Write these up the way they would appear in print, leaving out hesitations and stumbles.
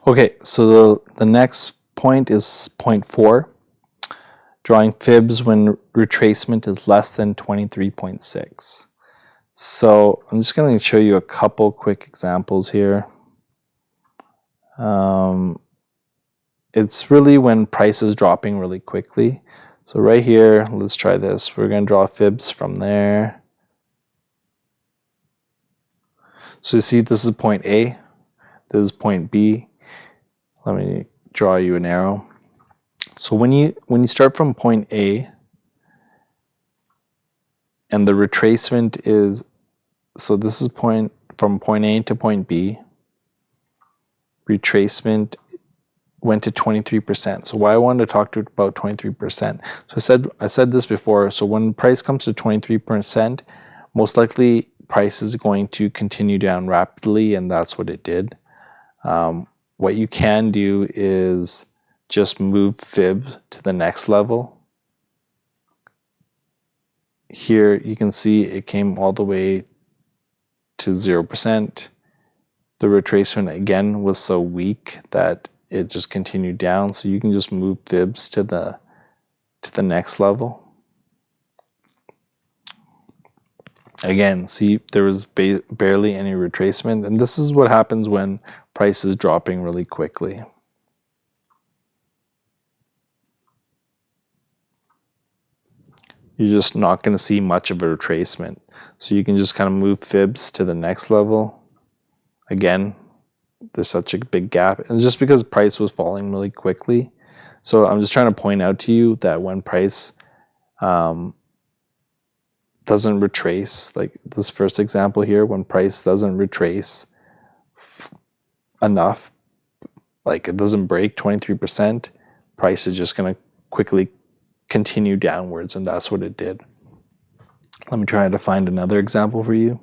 Okay, so the next point is point 4, drawing fibs when retracement is less than 23.6. So I'm just going to show you a couple quick examples here. It's really when price is dropping really quickly. So right here, let's try this. We're going to draw fibs from there. So you see this is point A, this is point B. Let me draw you an arrow. So when you start from point A and the retracement is, so this is from point A to point B, retracement went to 23%. So why I wanted to talk about 23%. So I said this before. So when price comes to 23%, most likely price is going to continue down rapidly, and that's what it did. What you can do is just move fib to the next level. Here you can see it came all the way to 0%. The retracement again was so weak that it just continued down. So you can just move fibs to the next level. Again, see, there was barely any retracement, and this is what happens when price is dropping really quickly. You're just not going to see much of a retracement. So you can just kind of move fibs to the next level. Again, there's such a big gap, and just because price was falling really quickly. So I'm just trying to point out to you that when price doesn't retrace, like this first example here, when price doesn't retrace enough, like it doesn't break 23%, price is just going to quickly continue downwards, and that's what it did. Let me try to find another example for you.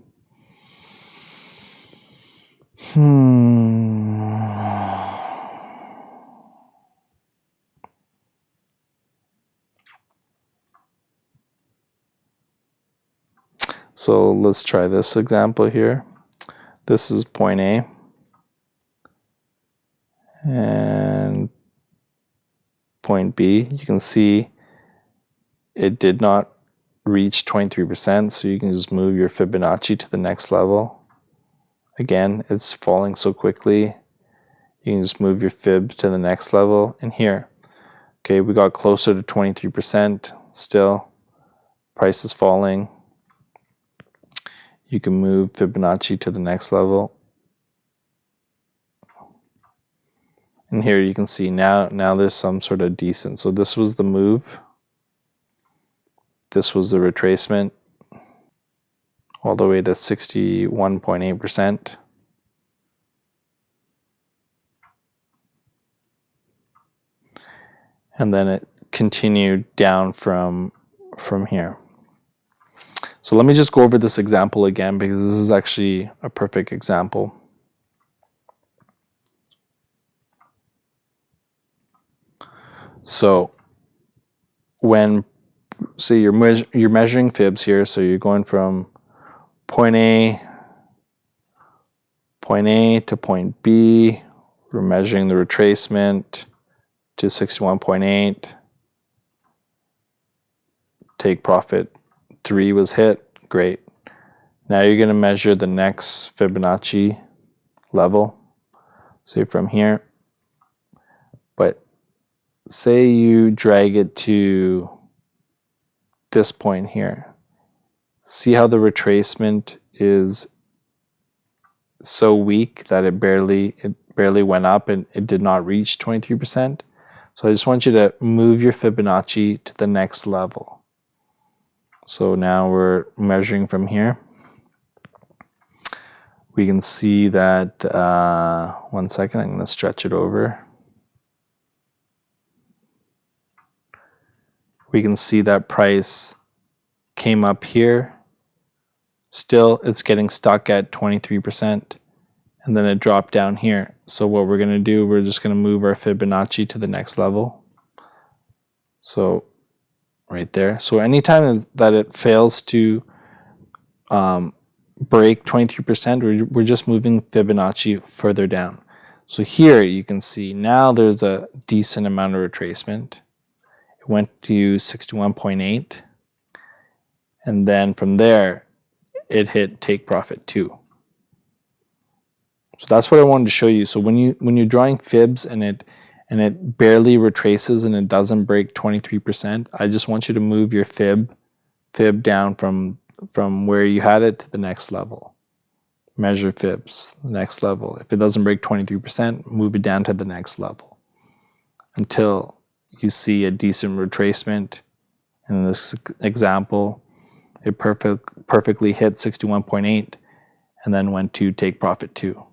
So let's try this example here. This is point A, and point B. You can see it did not reach 23%, so you can just move your Fibonacci to the next level. Again, it's falling so quickly. You can just move your fib to the next level. And here, okay, we got closer to 23%. Still, price is falling. You can move Fibonacci to the next level. And here you can see now there's some sort of decent. So this was the move. This was the retracement all the way to 61.8%. And then it continued down from here. So let me just go over this example again, because this is actually a perfect example. So when, say you're measuring fibs here, so you're going from point A to point B, we're measuring the retracement to 61.8, take profit 3 was hit, great. Now you're going to measure the next Fibonacci level, say from here, but say you drag it to this point here. See how the retracement is so weak that it barely went up, and it did not reach 23%. So I just want you to move your Fibonacci to the next level. So now we're measuring from here. We can see that, 1 second, I'm going to stretch it over. We can see that price came up here. Still, it's getting stuck at 23%, and then it dropped down here. So what we're going to do, we're just going to move our Fibonacci to the next level. So right there. So anytime that it fails to break 23%, we're just moving Fibonacci further down. So here you can see now there's a decent amount of retracement. It went to 61.8, and then from there it hit take profit 2. So that's what I wanted to show you. So when you're drawing fibs and it barely retraces and it doesn't break 23%, I just want you to move your fib down from where you had it to the next level. Measure fibs, the next level. If it doesn't break 23%, move it down to the next level until you see a decent retracement. In this example, it perfectly hit 61.8 and then went to take profit 2.